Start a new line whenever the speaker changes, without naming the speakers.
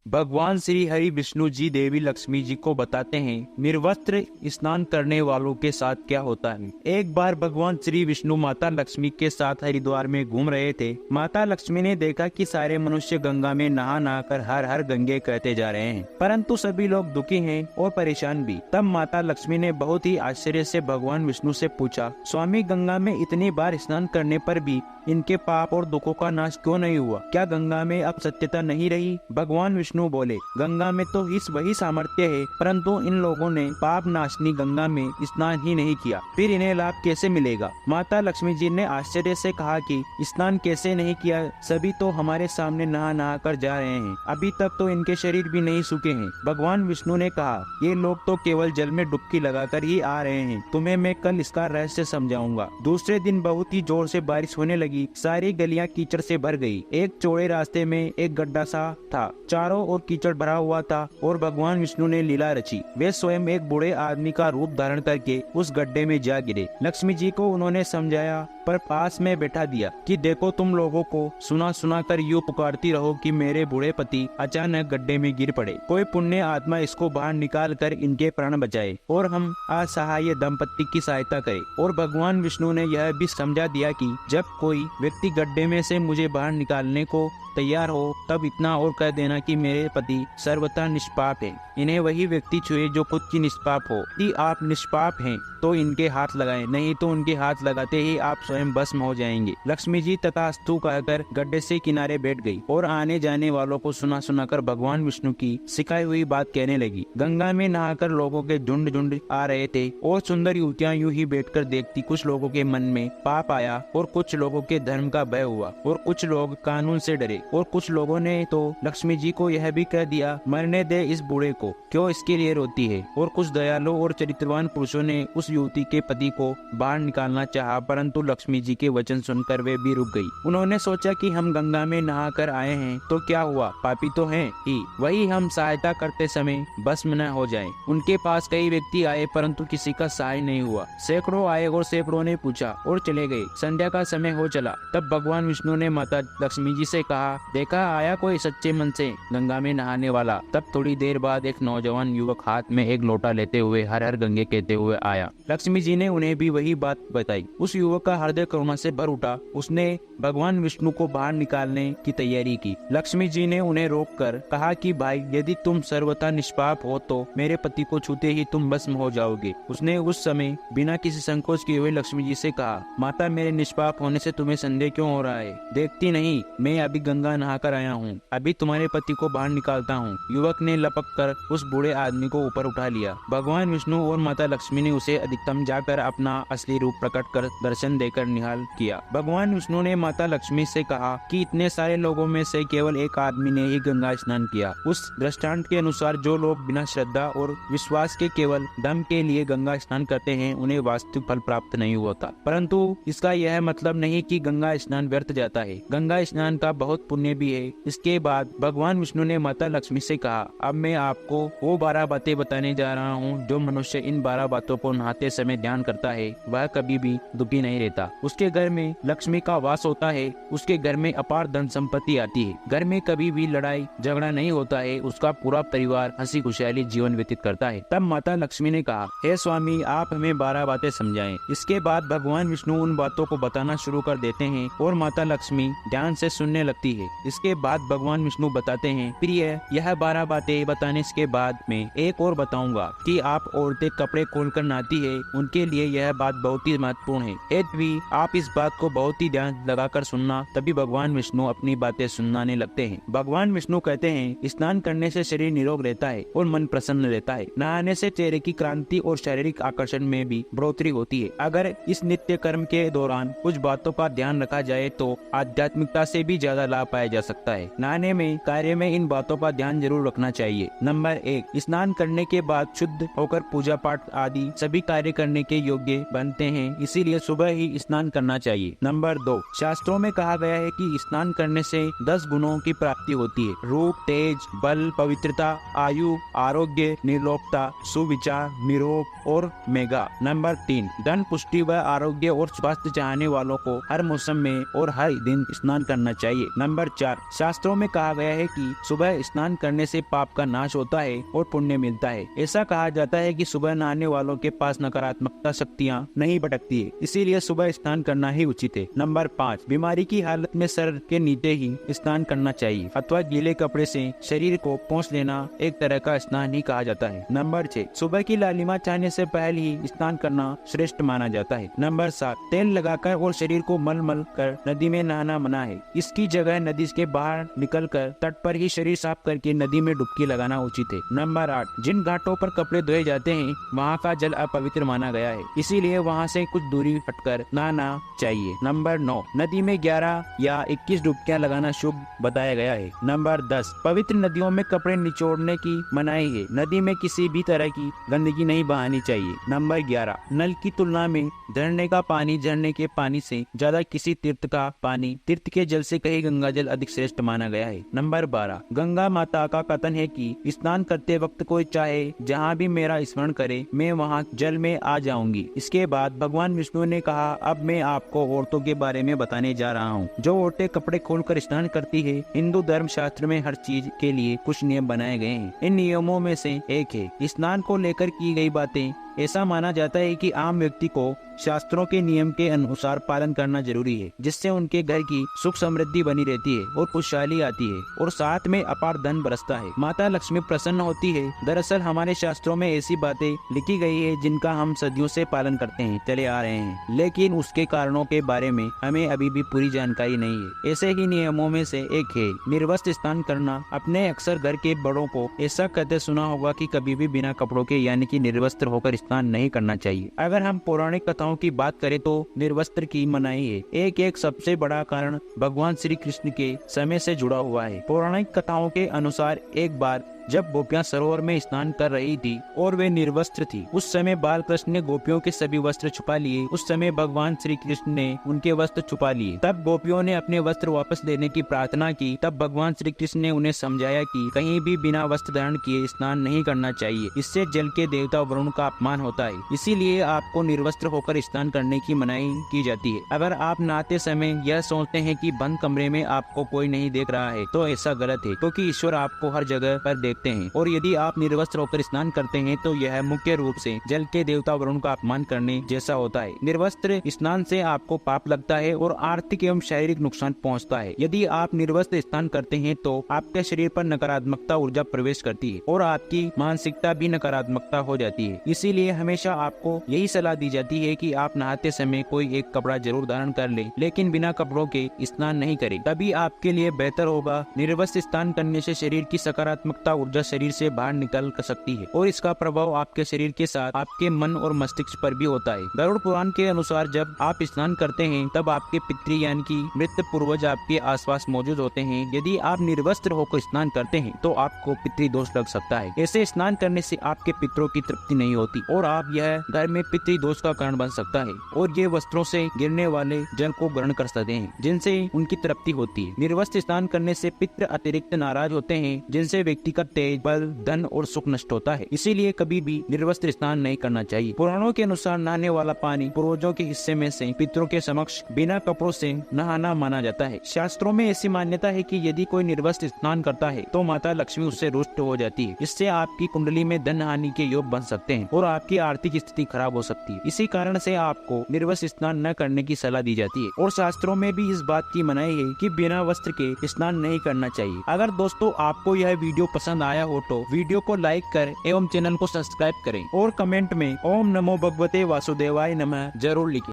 भगवान श्री हरि विष्णु जी देवी लक्ष्मी जी को बताते हैं निर्वस्त्र स्नान करने वालों के साथ क्या होता है। एक बार भगवान श्री विष्णु माता लक्ष्मी के साथ हरिद्वार में घूम रहे थे। माता लक्ष्मी ने देखा कि सारे मनुष्य गंगा में नहा नहा कर हर हर गंगे कहते जा रहे हैं, परंतु सभी लोग दुखी हैं और परेशान भी। तब माता लक्ष्मी ने बहुत ही आश्चर्य से भगवान विष्णु से पूछा, स्वामी गंगा में इतनी बार स्नान करने पर भी इनके पाप और दुखों का नाश क्यों नहीं हुआ? क्या गंगा में अब सत्यता नहीं रही? भगवान विष्णु बोले, गंगा में तो इस वही सामर्थ्य है, परंतु इन लोगों ने पाप नाशनी गंगा में स्नान ही नहीं किया, फिर इन्हें लाभ कैसे मिलेगा? माता लक्ष्मी जी ने आश्चर्य से कहा कि स्नान कैसे नहीं किया? सभी तो हमारे सामने नहा नहा कर जा रहे हैं, अभी तक तो इनके शरीर भी नहीं सूखे हैं। भगवान विष्णु ने कहा, ये लोग तो केवल जल में डुबकी लगाकर ही आ रहे हैं, तुम्हें मैं कल इसका रहस्य समझाऊंगा। दूसरे दिन बहुत ही जोर से बारिश होने लगी, सारी गलियां कीचड़ से भर गई। एक चौड़े रास्ते में एक गड्ढा सा था, चारों ओर कीचड़ भरा हुआ था और भगवान विष्णु ने लीला रची। वे स्वयं एक बूढ़े आदमी का रूप धारण करके उस गड्ढे में जा गिरे। लक्ष्मी जी को उन्होंने समझाया, पर पास में बैठा दिया कि देखो, तुम लोगों को सुना सुना कर यूं पुकारती रहो कि मेरे बूढ़े पति अचानक गड्ढे में गिर पड़े, कोई पुण्य आत्मा इसको बाहर निकाल कर इनके प्राण बचाए और हम असहाय दंपत्ति की सहायता करे। और भगवान विष्णु ने यह भी समझा दिया कि जब कोई व्यक्ति गड्ढे में से मुझे बाहर निकालने को तैयार हो, तब इतना और कह देना कि मेरे पति सर्वथा निष्पाप है, इन्हें वही व्यक्ति छुए जो खुद की निष्पाप हो। यदि आप निष्पाप हैं तो इनके हाथ लगाएं, नहीं तो उनके हाथ लगाते ही आप स्वयं भस्म हो जाएंगे। लक्ष्मी जी तथास्तु कहकर गड्ढे से किनारे बैठ गई और आने जाने वालों को सुना सुना कर भगवान विष्णु की सिखाई हुई बात कहने लगी। गंगा में नहाकर लोगों के झुंड झुंड आ रहे थे और सुंदर युवतियां यूं ही बैठकर देखती। कुछ लोगों के मन में पाप आया और कुछ लोगों के धर्म का भय हुआ और कुछ लोग कानून से डरे और कुछ लोगों ने तो लक्ष्मी जी को यह भी कह दिया, मरने दे इस बूढ़े को, क्यों इसके लिए रोती है। और कुछ दयालु और चरित्रवान पुरुषों ने उस युवती के पति को बाहर निकालना चाहा, परंतु लक्ष्मी जी के वचन सुनकर वे भी रुक गई। उन्होंने सोचा कि हम गंगा में नहा कर आए हैं तो क्या हुआ, पापी तो हैं ही, वही हम सहायता करते समय भस्म न हो जाए। उनके पास कई व्यक्ति आए परंतु किसी का सहाय नहीं हुआ। सैकड़ों आए और सैकड़ों ने पूछा और चले गए। संध्या का समय हो चला, तब भगवान विष्णु ने माता लक्ष्मी जी से कहा, देखा आया कोई सच्चे मन से गंगा में नहाने वाला। तब थोड़ी देर बाद एक नौजवान युवक हाथ में एक लोटा लेते हुए हर हर गंगे कहते हुए आया। लक्ष्मी जी ने उन्हें भी वही बात बताई। उस युवक का हृदय करुणा से भर उठा। उसने भगवान विष्णु को बाहर निकालने की तैयारी की। लक्ष्मी जी ने उन्हें रोककर कहा कि भाई, यदि तुम सर्वथा निष्पाप हो तो मेरे पति को छूते ही तुम भस्म हो जाओगे। उसने उस समय बिना किसी संकोच किए हुए लक्ष्मी जी से कहा, माता, मेरे निष्पाप होने से तुम्हें संदेह क्यों हो रहा है? देखती नहीं, मैं अभी गंगा नहाकर आया हूँ, अभी तुम्हारे पति को बाहर निकालता हूँ। युवक ने लपक कर उस बूढ़े आदमी को ऊपर उठा लिया। भगवान विष्णु और माता लक्ष्मी ने उसे अधिकतम जाकर अपना असली रूप प्रकट कर दर्शन देकर निहाल किया। भगवान विष्णु ने माता लक्ष्मी से कहा कि इतने सारे लोगों में से केवल एक आदमी ने ही गंगा स्नान किया। उस दृष्टांत के अनुसार जो लोग बिना श्रद्धा और विश्वास के केवल दम के लिए गंगा स्नान करते हैं, उन्हें वास्तविक फल प्राप्त नहीं होता। परंतु इसका यह मतलब नहीं कि गंगा स्नान व्यर्थ जाता है। गंगा स्नान का बहुत पुण्य भी है। इसके बाद भगवान विष्णु ने माता लक्ष्मी से कहा, अब मैं आपको वो 12 बातें बताने जा रहा हूँ। जो मनुष्य इन 12 बातों को नहाते समय ध्यान करता है वह कभी भी दुखी नहीं रहता। उसके घर में लक्ष्मी का वास होता है, उसके घर में अपार धन संपत्ति आती है, घर में कभी भी लड़ाई झगड़ा नहीं होता है, उसका पूरा परिवार हंसी खुशहाली जीवन व्यतीत करता है। तब माता लक्ष्मी ने कहा, हे स्वामी, आप हमें 12 बातें समझाएं। इसके बाद भगवान विष्णु उन बातों को बताना शुरू कर देते हैं और माता लक्ष्मी ध्यान से सुनने लगती है। इसके बाद भगवान विष्णु बताते हैं, प्रिय, यह 12 बातें बताने के बाद में एक और बताऊंगा कि आप औरतें कपड़े खोलकर नहाती है, उनके लिए यह बात बहुत ही महत्वपूर्ण है। यदि आप इस बात को बहुत ही ध्यान लगाकर सुनना, तभी भगवान विष्णु अपनी बातें सुनाने लगते हैं। भगवान विष्णु कहते हैं, स्नान करने से शरीर निरोग रहता है और मन प्रसन्न रहता है। नहाने से चेहरे की क्रांति और शारीरिक आकर्षण में भी बढ़ोतरी होती है। अगर इस नित्य कर्म के दौरान कुछ बातों का ध्यान रखा जाए तो आध्यात्मिकता से भी ज्यादा लाभ पाया जा सकता है। नहाने में कार्य में इन बातों का ध्यान जरूर रखना चाहिए। नंबर 1, स्नान करने के बाद शुद्ध होकर पूजा पाठ आदि सभी कार्य करने के योग्य बनते हैं, इसीलिए सुबह ही स्नान करना चाहिए। नंबर 2, शास्त्रों में कहा गया है कि स्नान करने से 10 गुणों की प्राप्ति होती है। रूप, तेज, बल, पवित्रता, आयु, आरोग्य, निर्लोभता, सुविचार, निरोग और मेघा। नंबर 3, धन, पुष्टि व आरोग्य और स्वास्थ्य चाहने वालों को हर मौसम में और हर दिन स्नान करना चाहिए। नंबर 4, शास्त्रों में कहा गया है कि सुबह स्नान करने से पाप का नाश होता है और पुण्य मिलता है। ऐसा कहा जाता है कि सुबह नहाने वालों के पास नकारात्मकता शक्तियाँ नहीं भटकती है, इसीलिए सुबह स्नान करना ही उचित है। नंबर 5, बीमारी की हालत में सर के नीचे ही स्नान करना चाहिए अथवा गीले कपड़े से शरीर को पोंछ लेना एक तरह का स्नान ही कहा जाता है। नंबर 6, सुबह की लालिमा चाहने से पहले ही स्नान करना श्रेष्ठ माना जाता है। नंबर 7, तेल लगाकर और शरीर को मल कर नदी में नहाना मना है। इसकी जगह नदी के बाहर निकलकर तट पर ही शरीर साफ करके नदी में डुबकी लगाना उचित है। नंबर 8, जिन घाटों पर कपड़े धोए जाते हैं वहाँ का जल अपवित्र माना गया है, इसीलिए वहाँ से कुछ दूरी हटकर नहाना चाहिए। नंबर 9, नदी में 11 या 21 डुबकियां लगाना शुभ बताया गया है। नंबर 10, पवित्र नदियों में कपड़े निचोड़ने की मनाही है। नदी में किसी भी तरह की गंदगी नहीं बहानी चाहिए। नंबर 11, नल की तुलना में झरने का पानी झरने के पानी से ज्यादा किसी तीर्थ का पानी तीर्थ के जल से कहीं गंगा जल अधिक श्रेष्ठ माना गया है। नंबर 12, गंगा माता का कथन है कि स्नान करते वक्त कोई चाहे जहाँ भी मेरा स्मरण करे मैं वहाँ जल में आ जाऊंगी। इसके बाद भगवान विष्णु ने कहा, अब मैं आपको औरतों के बारे में बताने जा रहा हूँ। जो औरतें कपड़े खोलकर स्नान करती है, हिंदू धर्म शास्त्र में हर चीज के लिए कुछ नियम बनाए गए हैं। इन नियमों में से एक है स्नान को लेकर की गई बातें। ऐसा माना जाता है कि आम व्यक्ति को शास्त्रों के नियम के अनुसार पालन करना जरूरी है, जिससे उनके घर की सुख समृद्धि बनी रहती है और खुशहाली आती है और साथ में अपार धन बरसता है। माता लक्ष्मी प्रसन्न होती है। दरअसल हमारे शास्त्रों में ऐसी बातें लिखी गई है जिनका हम सदियों से पालन करते हैं चले आ रहे हैं, लेकिन उसके कारणों के बारे में हमें अभी भी पूरी जानकारी नहीं है। ऐसे ही नियमों में से एक है निर्वस्त्र स्नान करना। अपने अक्सर घर के बड़ों को ऐसा कहते सुना होगा कि कभी भी बिना कपड़ों के यानी कि निर्वस्त्र होकर स्नान नहीं करना चाहिए। अगर हम पौराणिक कथाओं की बात करें तो निर्वस्त्र की मनाही है। एक सबसे बड़ा कारण भगवान श्री कृष्ण के समय से जुड़ा हुआ है। पौराणिक कथाओं के अनुसार एक बार जब गोपियां सरोवर में स्नान कर रही थी और वे निर्वस्त्र थी, उस समय बाल कृष्ण ने गोपियों के सभी वस्त्र छुपा लिए। उस समय भगवान श्री कृष्ण ने उनके वस्त्र छुपा लिए। तब गोपियों ने अपने वस्त्र वापस लेने की प्रार्थना की। तब भगवान श्री कृष्ण ने उन्हें समझाया कि कहीं भी बिना वस्त्र धारण किए स्नान नहीं करना चाहिए, इससे जल के देवता वरुण का अपमान होता है। इसीलिए आपको निर्वस्त्र होकर स्नान करने की मनाही की जाती है। अगर आप नहाते समय यह सोचते हैं कि बंद कमरे में आपको कोई नहीं देख रहा है तो ऐसा गलत है, क्योंकि ईश्वर आपको हर जगह पर देखते हैं। और यदि आप निर्वस्त्र होकर स्नान करते हैं तो यह मुख्य रूप से जल के देवता वरुण का अपमान करने जैसा होता है। निर्वस्त्र स्नान से आपको पाप लगता है और आर्थिक एवं शारीरिक नुकसान पहुंचता है। यदि आप निर्वस्त्र स्नान करते हैं तो आपके शरीर पर नकारात्मकता ऊर्जा प्रवेश करती है और आपकी मानसिकता भी नकारात्मकता हो जाती है। इसीलिए हमेशा आपको यही सलाह दी जाती है कि आप नहाते समय कोई एक कपड़ा जरूर धारण कर ले, लेकिन बिना कपड़ों के स्नान नहीं करें, तभी आपके लिए बेहतर होगा। निर्वस्त्र स्नान करने से शरीर की सकारात्मकता ऊर्जा शरीर से बाहर निकल सकती है और इसका प्रभाव आपके शरीर के साथ आपके मन और मस्तिष्क पर भी होता है। गरुड़ पुराण के अनुसार जब आप स्नान करते हैं तब आपके पितृ यानी कि मृत पूर्वज आपके आसपास मौजूद होते हैं। यदि आप निर्वस्त्र होकर स्नान करते हैं तो आपको पितृ दोष लग सकता है। ऐसे स्नान करने से आपके पितरों की तृप्ति नहीं होती और आप यह घर में पितृ दोष का कारण बन सकता है और ये वस्त्रों से गिरने वाले जल को ग्रहण कर सकते हैं जिनसे उनकी तृप्ति होती है। निर्वस्त्र स्नान करने से पितृ अतिरिक्त नाराज होते हैं जिनसे व्यक्ति का तेज, बल, धन और सुख नष्ट होता है। इसीलिए कभी भी निर्वस्त्र स्नान नहीं करना चाहिए। पुराणों के अनुसार नहाने वाला पानी पूर्वजों के हिस्से में से पितरों के समक्ष बिना कपड़ों से नहाना माना जाता है। शास्त्रों में ऐसी मान्यता है कि यदि कोई निर्वस्त्र स्नान करता है तो माता लक्ष्मी उससे रुष्ट हो जाती है। इससे आपकी कुंडली में धन हानि के योग बन सकते हैं और आपकी आर्थिक स्थिति खराब हो सकती है। इसी कारण से आपको निर्वस्त्र स्नान न करने की सलाह दी जाती है और शास्त्रों में भी इस बात की मनाही है कि बिना वस्त्र के स्नान नहीं करना चाहिए। अगर दोस्तों आपको यह वीडियो पसंद आया हो तो वीडियो को लाइक कर एवं चैनल को सब्सक्राइब करें और कमेंट में ओम नमो भगवते वासुदेवाय नमः जरूर लिखें।